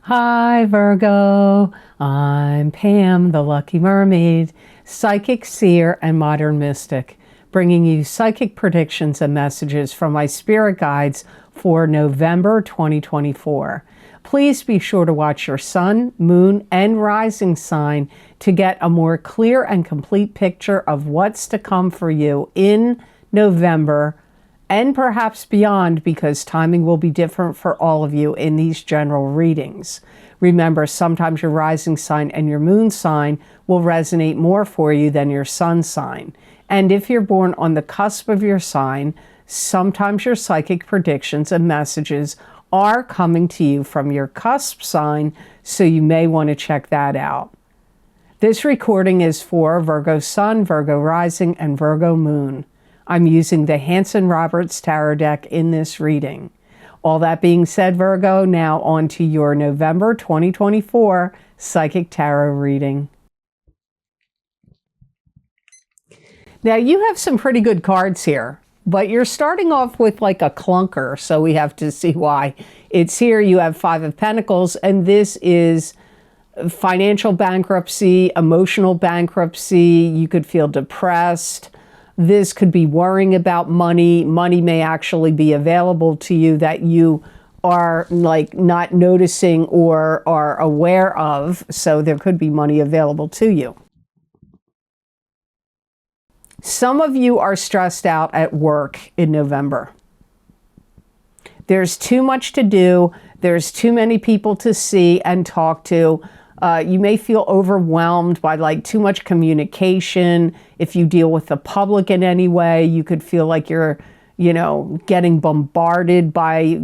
Hi Virgo, I'm Pam, the Lucky Mermaid, psychic seer and modern mystic, bringing you psychic predictions and messages from my spirit guides for November 2024. Please be sure to watch your sun, moon, and rising sign to get a more clear and complete picture of what's to come for you in November and perhaps beyond, because timing will be different for all of you in these general readings. Remember, sometimes your rising sign and your moon sign will resonate more for you than your sun sign. And if you're born on the cusp of your sign, sometimes your psychic predictions and messages are coming to you from your cusp sign, so you may want to check that out. This recording is for Virgo Sun, Virgo Rising, and Virgo Moon. I'm using the Hanson-Roberts Tarot deck in this reading. All that being said, Virgo, now on to your November 2024 Psychic Tarot reading. Now, you have some pretty good cards here, but you're starting off with like a clunker, so we have to see why. It's here, you have Five of Pentacles, and this is financial bankruptcy, emotional bankruptcy. You could feel depressed. This could be worrying about money. Money may actually be available to you that you are like not noticing or are aware of. So there could be money available to you. Some of you are stressed out at work in November. There's too much to do. There's too many people to see and talk to. You may feel overwhelmed by like too much communication. If you deal with the public in any way, you could feel like you're, getting bombarded by,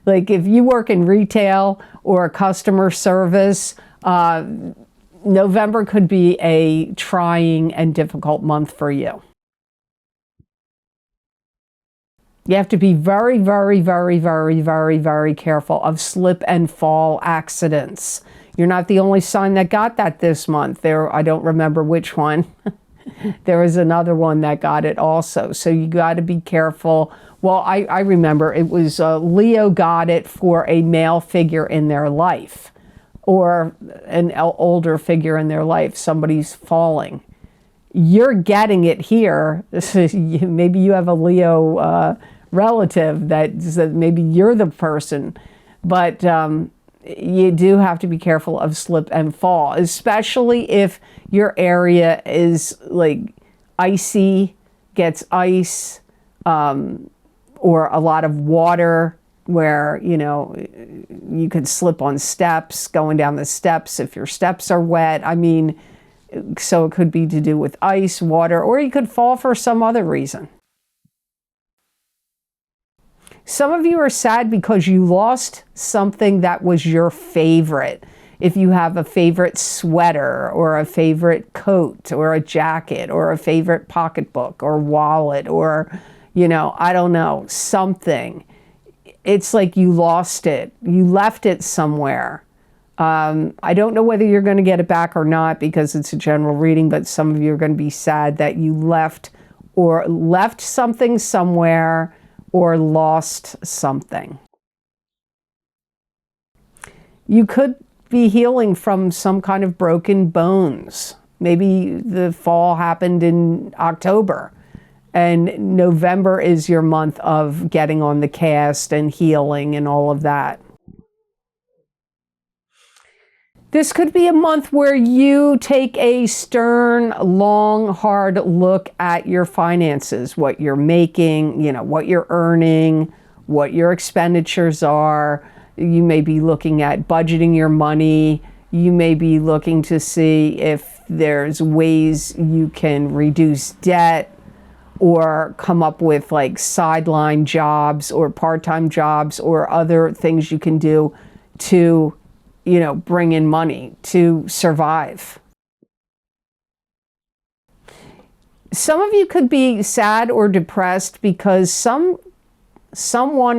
like if you work in retail or customer service, November could be a trying and difficult month for you. You have to be very, very, very, very, very, very careful of slip and fall accidents. You're not the only sign that got that this month. I don't remember which one. There was another one that got it also. So you got to be careful. Well, I remember it was Leo got it for a male figure in their life or an older figure in their life. Somebody's falling. You're getting it here. Maybe you have a Leo relative that maybe you're the person, but you do have to be careful of slip and fall, especially if your area is like icy, gets ice, or a lot of water where, you could slip on steps, going down the steps if your steps are wet. So it could be to do with ice, water, or you could fall for some other reason. Some of you are sad because you lost something that was your favorite. If you have a favorite sweater or a favorite coat or a jacket or a favorite pocketbook or wallet or, I don't know, something. It's like you lost it. You left it somewhere. I don't know whether you're going to get it back or not because it's a general reading, but some of you are going to be sad that you left something somewhere or lost something. You could be healing from some kind of broken bones. Maybe the fall happened in October and November is your month of getting on the cast and healing and all of that. This could be a month where you take a stern, long, hard look at your finances, what you're making, what you're earning, what your expenditures are. You may be looking at budgeting your money. You may be looking to see if there's ways you can reduce debt or come up with like sideline jobs or part-time jobs or other things you can do to bring in money to survive. Some of you could be sad or depressed because someone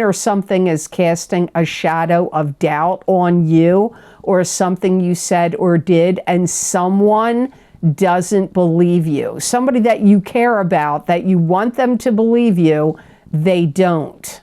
or something is casting a shadow of doubt on you or something you said or did, and someone doesn't believe you. Somebody that you care about, that you want them to believe you, they don't.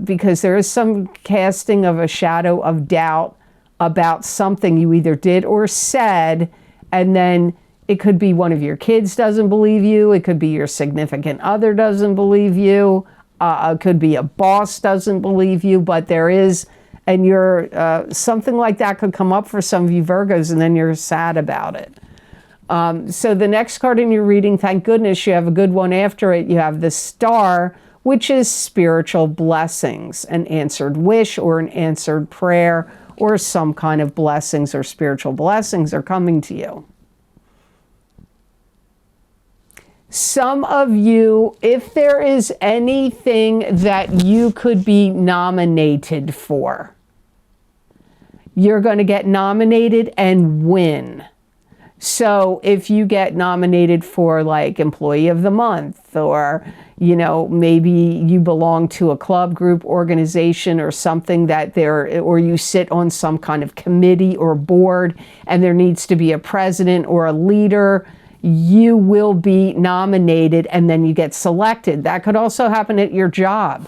because there is some casting of a shadow of doubt about something you either did or said, and then it could be one of your kids doesn't believe you, it could be your significant other doesn't believe you, it could be a boss doesn't believe you, but there is, and you're, something like that could come up for some of you Virgos, and then you're sad about it. So the next card in your reading, thank goodness you have a good one after it, you have the Star, which is spiritual blessings, an answered wish or an answered prayer, or some kind of blessings or spiritual blessings are coming to you. Some of you, if there is anything that you could be nominated for, you're going to get nominated and win. So if you get nominated for like Employee of the Month, or, you know, maybe you belong to a club, group, organization, or something that there, or you sit on some kind of committee or board, and there needs to be a president or a leader, you will be nominated and then you get selected. That could also happen at your job.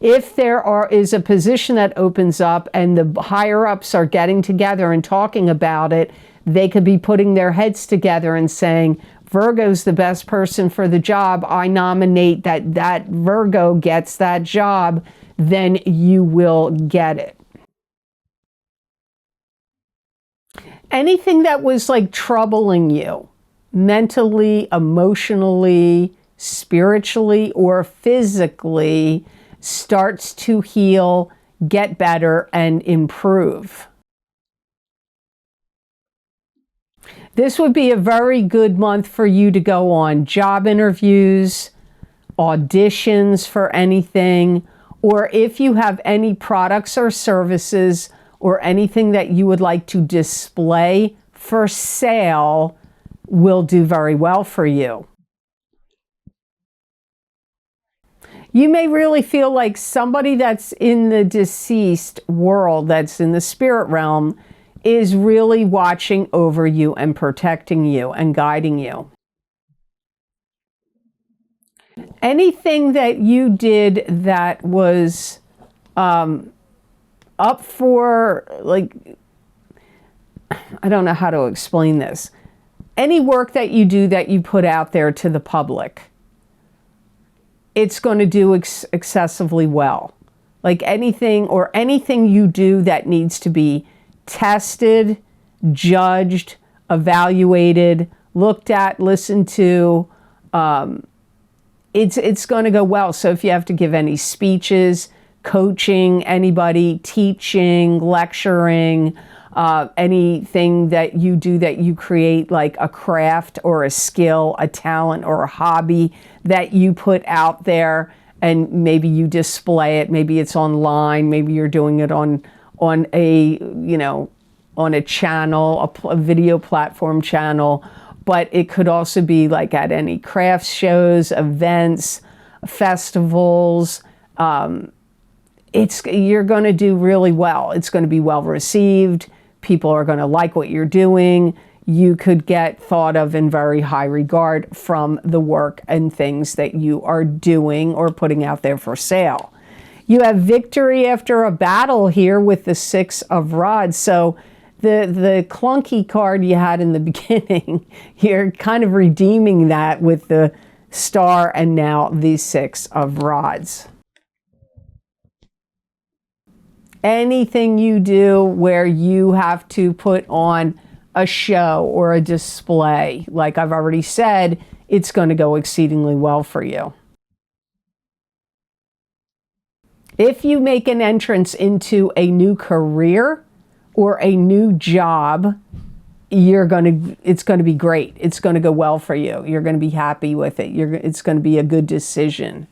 If there is a position that opens up and the higher ups are getting together and talking about it, they could be putting their heads together and saying, Virgo's the best person for the job. I nominate that Virgo gets that job. Then you will get it. Anything that was like troubling you, mentally, emotionally, spiritually, or physically, starts to heal, get better, and improve. This would be a very good month for you to go on job interviews, auditions for anything, or if you have any products or services or anything that you would like to display for sale, will do very well for you. You may really feel like somebody that's in the deceased world, that's in the spirit realm, is really watching over you and protecting you and guiding you. Anything that you did that was up for, like, I don't know how to explain this. Any work that you do that you put out there to the public, it's going to do excessively well. Like anything you do that needs to be tested, judged, evaluated, looked at, listened to, it's going to go well. So if you have to give any speeches, coaching anybody, teaching, lecturing, anything that you do that you create, like a craft or a skill, a talent or a hobby that you put out there, and maybe you display it, maybe it's online, maybe you're doing it on a, you know, on a channel, a video platform channel, but it could also be like at any crafts shows, events, festivals. You're going to do really well. It's going to be well received. People are going to like what you're doing. You could get thought of in very high regard from the work and things that you are doing or putting out there for sale. You have victory after a battle here with the Six of Rods. So the clunky card you had in the beginning, you're kind of redeeming that with the Star and now the Six of Rods. Anything you do where you have to put on a show or a display, like I've already said, it's going to go exceedingly well for you. If you make an entrance into a new career or a new job, it's going to be great. It's going to go well for you. You're going to be happy with it. It's going to be a good decision.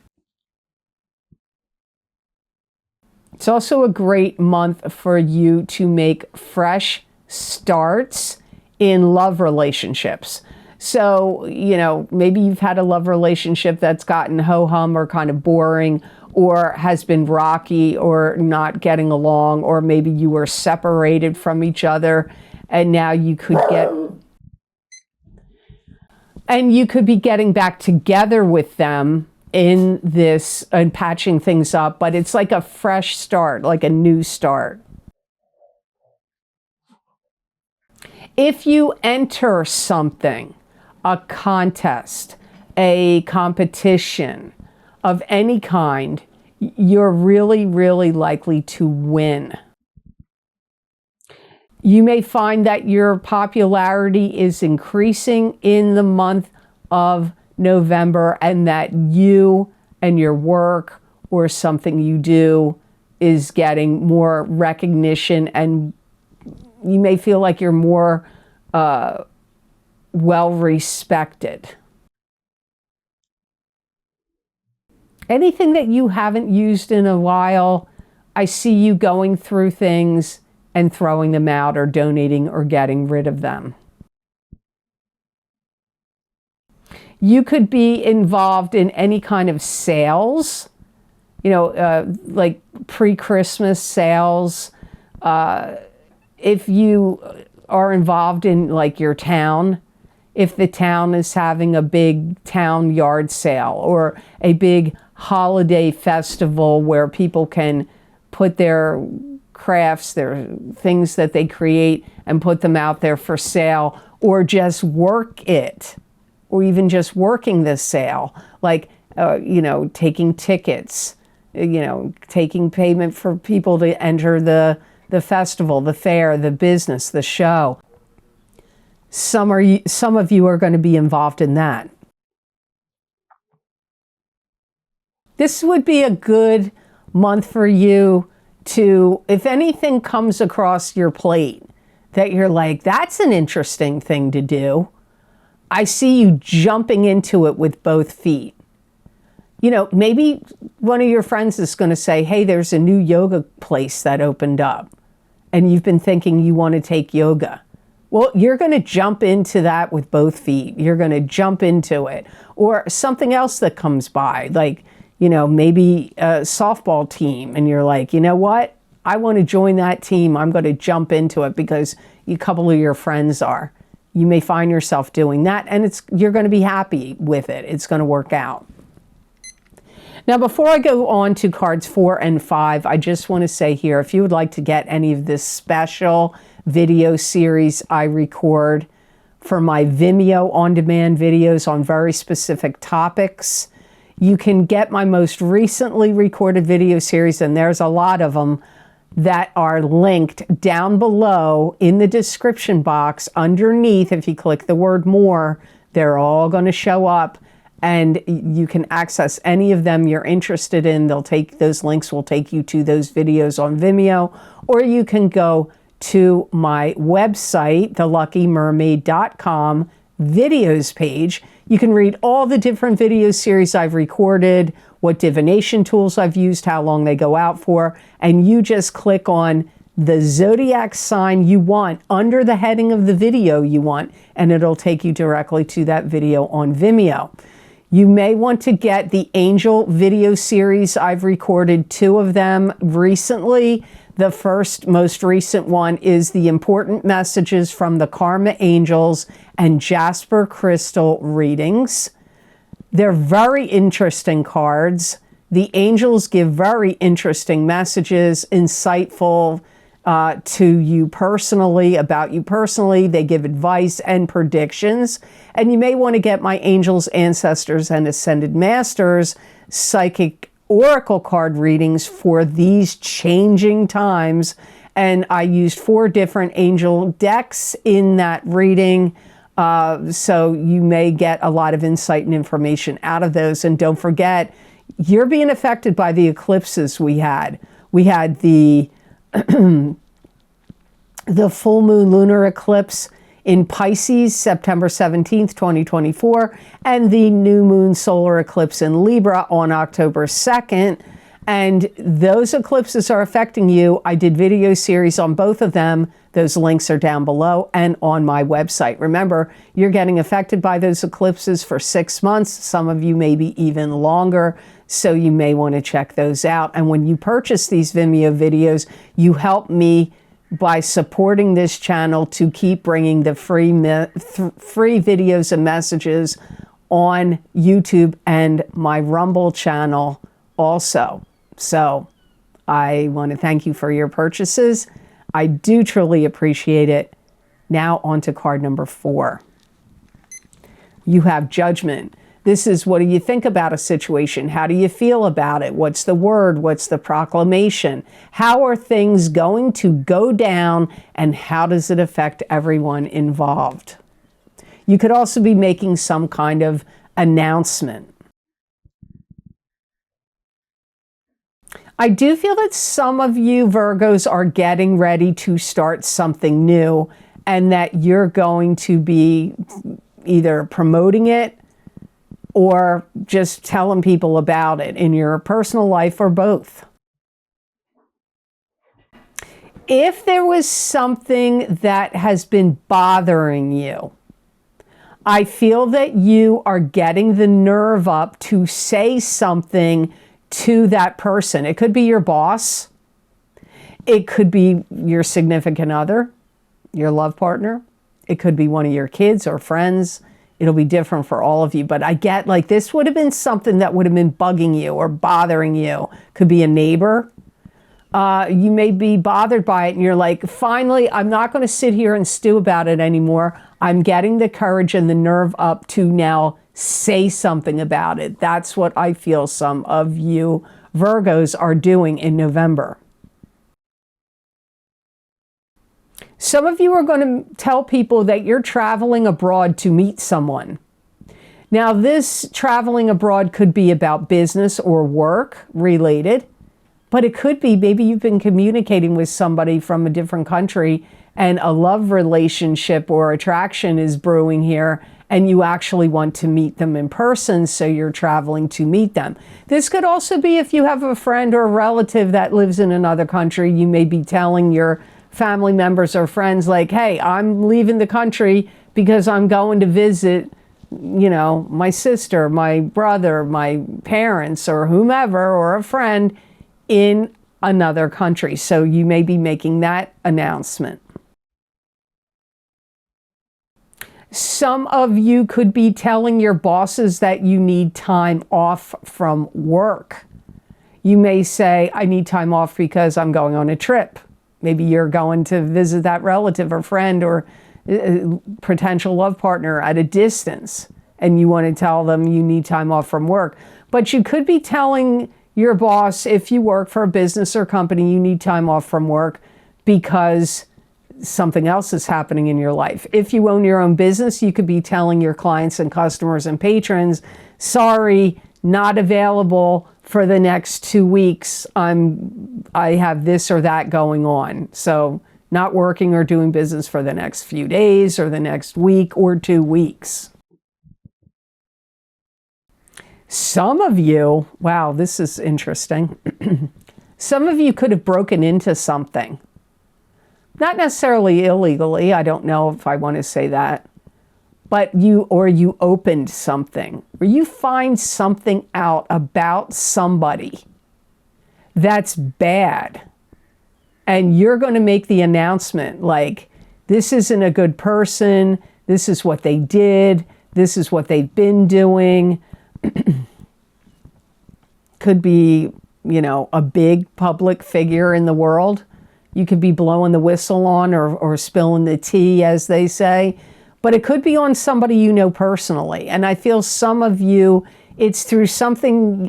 It's also a great month for you to make fresh starts in love relationships. So, you know, maybe you've had a love relationship that's gotten ho-hum or kind of boring, or has been rocky or not getting along, or maybe you were separated from each other and now you could be getting back together with them, in this and patching things up, but it's like a fresh start, like a new start. If you enter something, a contest, a competition of any kind, you're really, really likely to win. You may find that your popularity is increasing in the month of November, and that you and your work or something you do is getting more recognition, and you may feel like you're more well respected. Anything that you haven't used in a while, I see you going through things and throwing them out or donating or getting rid of them. You could be involved in any kind of sales, like pre-Christmas sales. If you are involved in like your town, if the town is having a big town yard sale or a big holiday festival where people can put their crafts, their things that they create and put them out there for sale, or just work it, or even just working the sale, like, taking tickets, taking payment for people to enter the festival, the fair, the business, the show. Some of you are going to be involved in that. This would be a good month for you to, if anything comes across your plate that you're like, that's an interesting thing to do, I see you jumping into it with both feet. Maybe one of your friends is going to say, hey, there's a new yoga place that opened up, and you've been thinking you want to take yoga. Well, you're going to jump into that with both feet. You're going to jump into it. Or something else that comes by, like, maybe a softball team, and you're like, you know what? I want to join that team. I'm going to jump into it because a couple of your friends are. You may find yourself doing that, and you're going to be happy with it. It's going to work out. Now, before I go on to cards 4 and 5, I just want to say here, if you would like to get any of this special video series I record for my Vimeo on-demand videos on very specific topics, you can get my most recently recorded video series, and there's a lot of them that are linked down below in the description box underneath. If you click the word more, they're all going to show up, and you can access any of them you're interested in. Those links will take you to those videos on Vimeo, or you can go to my website, theluckymermaid.com videos page. You can read all the different video series I've recorded, what divination tools I've used, how long they go out for, and you just click on the zodiac sign you want under the heading of the video you want, and it'll take you directly to that video on Vimeo. You may want to get the angel video series. I've recorded 2 of them recently. The first, most recent one is the important messages from the Karma Angels and Jasper Crystal readings. They're very interesting cards. The angels give very interesting messages, insightful to you personally, about you personally. They give advice and predictions. And you may want to get my Angels, Ancestors, and Ascended Masters psychic oracle card readings for these changing times. And I used 4 different angel decks in that reading. So you may get a lot of insight and information out of those. And don't forget, you're being affected by the eclipses we had. We had the the full moon lunar eclipse in Pisces, September 17th, 2024, and the new moon solar eclipse in Libra on October 2nd. And those eclipses are affecting you. I did video series on both of them. Those links are down below and on my website. Remember, you're getting affected by those eclipses for 6 months. Some of you maybe even longer. So you may want to check those out. And when you purchase these Vimeo videos, you help me by supporting this channel to keep bringing the free videos and messages on YouTube and my Rumble channel also. So I want to thank you for your purchases. I do truly appreciate it. Now on to card number 4. You have Judgment. This is, what do you think about a situation? How do you feel about it? What's the word? What's the proclamation? How are things going to go down, and how does it affect everyone involved? You could also be making some kind of announcement. I do feel that some of you Virgos are getting ready to start something new, and that you're going to be either promoting it or just telling people about it in your personal life, or both. If there was something that has been bothering you, I feel that you are getting the nerve up to say something to that person. It could be your boss. It could be your significant other, your love partner. It could be one of your kids or friends. It'll be different for all of you, but I get like this would have been something that would have been bugging you or bothering you. Could be a neighbor. You may be bothered by it and you're like, finally, I'm not going to sit here and stew about it anymore. I'm getting the courage and the nerve up to now say something about it. That's what I feel some of you Virgos are doing in November. Some of you are going to tell people that you're traveling abroad to meet someone. Now, this traveling abroad could be about business or work related, but it could be maybe you've been communicating with somebody from a different country and a love relationship or attraction is brewing here, and you actually want to meet them in person, so you're traveling to meet them. This could also be if you have a friend or a relative that lives in another country. You may be telling your family members or friends like, hey, I'm leaving the country because I'm going to visit, you know, my sister, my brother, my parents, or whomever, or a friend in another country. So you may be making that announcement. Some of you could be telling your bosses that you need time off from work. You may say, I need time off because I'm going on a trip. Maybe you're going to visit that relative or friend or potential love partner at a distance, and you want to tell them you need time off from work. But you could be telling your boss, if you work for a business or company, you need time off from work because something else is happening in your life. If you own your own business, you could be telling your clients and customers and patrons, sorry, not available for the next 2 weeks. I have this or that going on. So not working or doing business for the next few days or the next week or 2 weeks. Some of you, wow, this is interesting. Some of you could have broken into something. Not necessarily illegally, I don't know if I want to say that, but you opened something, or you find something out about somebody that's bad, and you're going to make the announcement like, this isn't a good person, this is what they did, this is what they've been doing. Could be, you know, a big public figure in the world. You could be blowing the whistle on or spilling the tea, as they say. But it could be on somebody you know personally. And I feel some of you, it's through something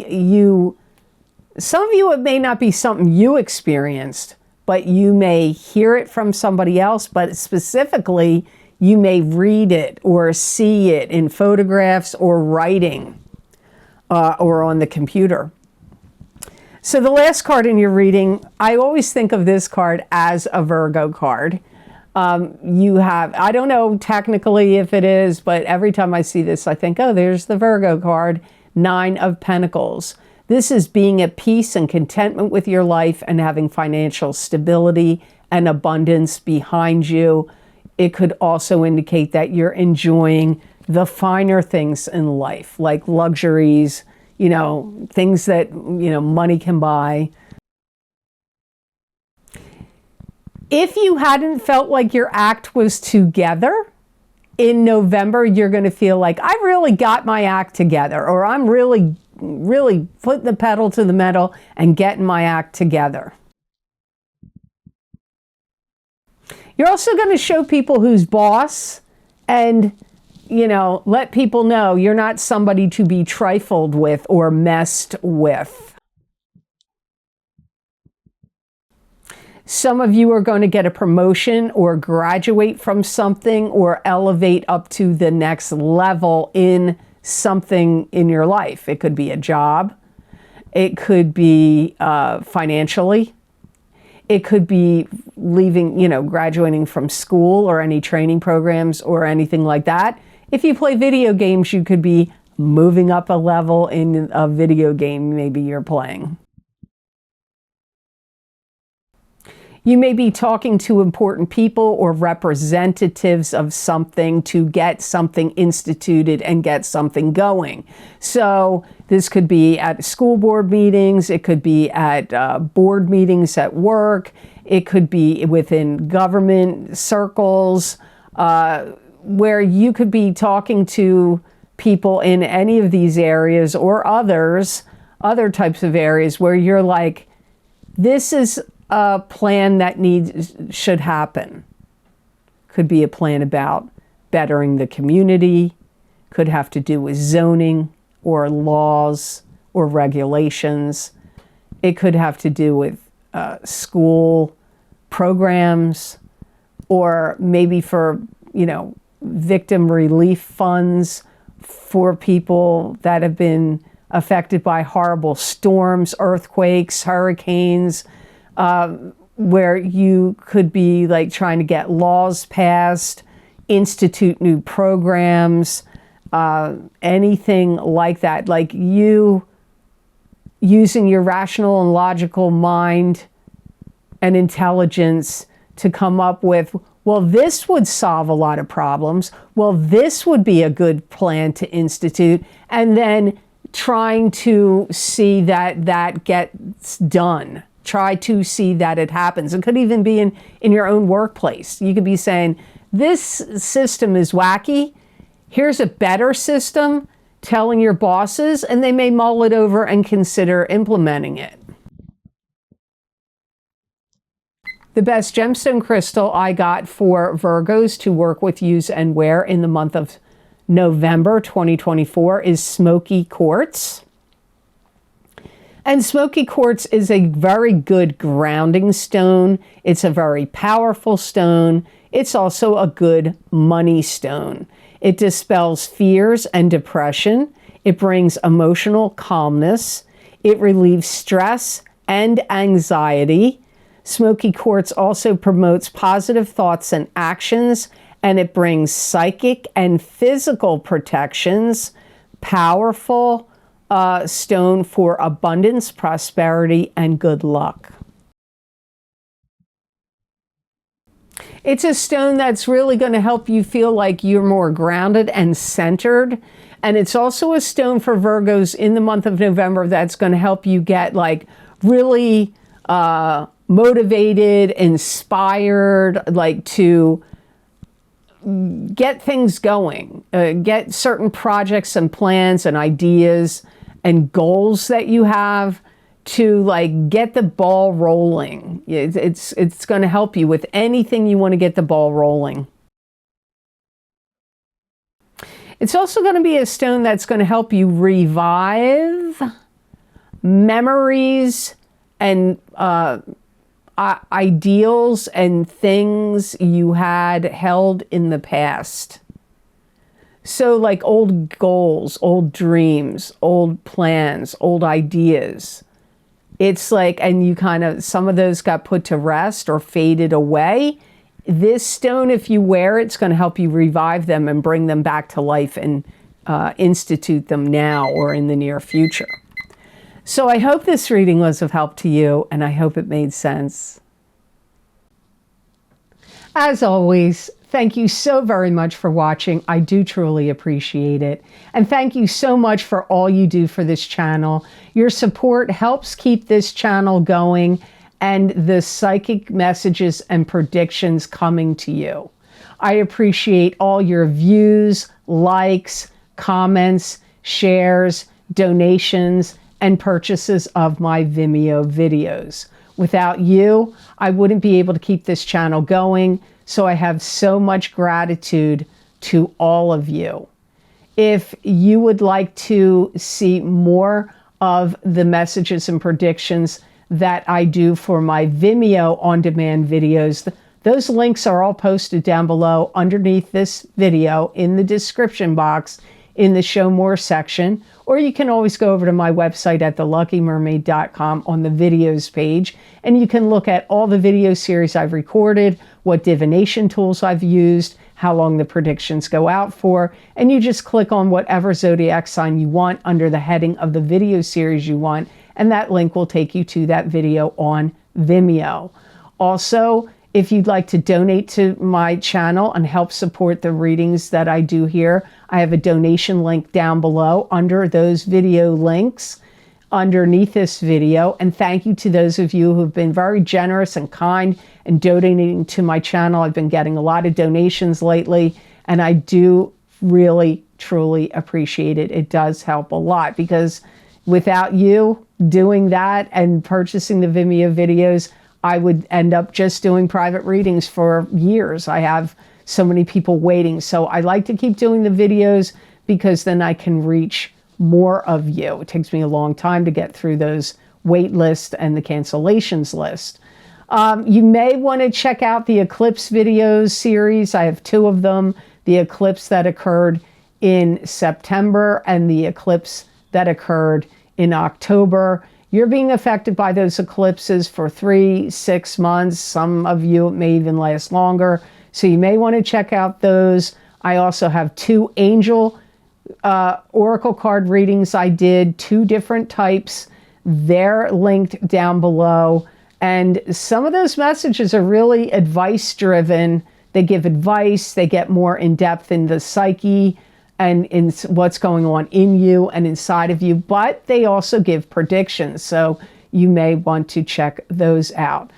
some of you, it may not be something you experienced, but you may hear it from somebody else, but specifically, you may read it or see it in photographs or writing or on the computer. So the last card in your reading, I always think of this card as a Virgo card. You have, I don't know technically if it is, but every time I see this, I think, oh, there's the Virgo card, 9 of Pentacles. This is being at peace and contentment with your life and having financial stability and abundance behind you. It could also indicate that you're enjoying the finer things in life, like luxuries, you know, things that, you know, money can buy. If you hadn't felt like your act was together, in November, you're going to feel like, I really got my act together, or I'm really putting the pedal to the metal and getting my act together. You're also going to show people who's boss and, you know, let people know you're not somebody to be trifled with or messed with. Some of you are going to get a promotion or graduate from something or elevate up to the next level in something in your life. It could be a job. It could be financially. It could be leaving, you know, graduating from school or any training programs or anything like that. If you play video games, you could be moving up a level in a video game maybe you're playing. You may be talking to important people or representatives of something to get something instituted and get something going. So this could be at school board meetings, it could be at board meetings at work, it could be within government circles, where you could be talking to people in any of these areas or other types of areas where you're like, this is a plan that should happen. Could be a plan about bettering the community, could have to do with zoning or laws or regulations. It could have to do with school programs, or maybe for, you know, victim relief funds for people that have been affected by horrible storms, earthquakes, hurricanes, where you could be like trying to get laws passed, institute new programs, anything like that. Like you using your rational and logical mind and intelligence to come up with, well, this would solve a lot of problems. Well, this would be a good plan to institute. And then trying to see that that gets done. Try to see that it happens. It could even be in your own workplace. You could be saying, this system is wacky. Here's a better system, telling your bosses, and they may mull it over and consider implementing it. The best gemstone crystal I got for Virgos to work with, use, and wear in the month of November 2024 is smoky quartz. And smoky quartz is a very good grounding stone. It's a very powerful stone. It's also a good money stone. It dispels fears and depression. It brings emotional calmness. It relieves stress and anxiety. Smoky quartz also promotes positive thoughts and actions, and it brings psychic and physical protections. Powerful stone for abundance, prosperity, and good luck. It's a stone that's really going to help you feel like you're more grounded and centered. And it's also a stone for Virgos in the month of November that's going to help you get like really motivated, inspired, like to get things going, get certain projects and plans and ideas and goals that you have to like get the ball rolling. It's going to help you with anything you want to get the ball rolling. It's also going to be a stone that's going to help you revive memories and ideals and things you had held in the past. So like old goals, old dreams, old plans, old ideas. It's like, and you kind of, some of those got put to rest or faded away. This stone, if you wear it, it's going to help you revive them and bring them back to life and institute them now or in the near future. So I hope this reading was of help to you, and I hope it made sense. As always, thank you so very much for watching. I do truly appreciate it. And thank you so much for all you do for this channel. Your support helps keep this channel going and the psychic messages and predictions coming to you. I appreciate all your views, likes, comments, shares, donations, and purchases of my Vimeo videos. Without you, I wouldn't be able to keep this channel going, so I have so much gratitude to all of you. If you would like to see more of the messages and predictions that I do for my Vimeo on-demand videos, those links are all posted down below underneath this video in the description box in the Show More section, or you can always go over to my website at theluckymermaid.com on the videos page, and you can look at all the video series I've recorded, what divination tools I've used, how long the predictions go out for, and you just click on whatever zodiac sign you want under the heading of the video series you want, and that link will take you to that video on Vimeo. Also, if you'd like to donate to my channel and help support the readings that I do here, I have a donation link down below under those video links underneath this video. And thank you to those of you who've been very generous and kind and donating to my channel. I've been getting a lot of donations lately, and I do really, truly appreciate it. It does help a lot, because without you doing that and purchasing the Vimeo videos, I would end up just doing private readings for years. I have so many people waiting. So I like to keep doing the videos, because then I can reach more of you. It takes me a long time to get through those wait lists and the cancellations list. You may want to check out the eclipse videos series. I have 2 of them, the eclipse that occurred in September and the eclipse that occurred in October. You're being affected by those eclipses for 3-6 months. Some of you, it may even last longer. So you may want to check out those. I also have 2 angel oracle card readings I did, 2 different types. They're linked down below. And some of those messages are really advice driven. They give advice, they get more in depth in the psyche and in what's going on in you and inside of you, but they also give predictions. So you may want to check those out.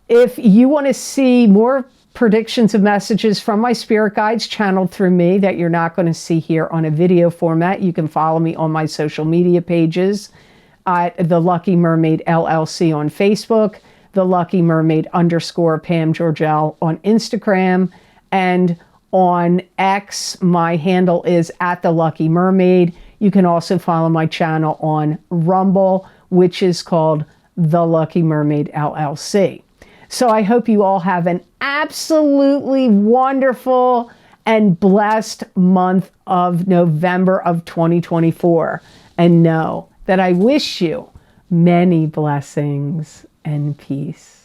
If you want to see more predictions of messages from my spirit guides channeled through me that you're not going to see here on a video format, you can follow me on my social media pages at the Lucky Mermaid LLC on Facebook, the Lucky Mermaid _ Pam Georgel on Instagram, and on X, my handle is at the Lucky Mermaid. You can also follow my channel on Rumble, which is called the Lucky Mermaid LLC. So I hope you all have an absolutely wonderful and blessed month of November of 2024. And know that I wish you many blessings and peace.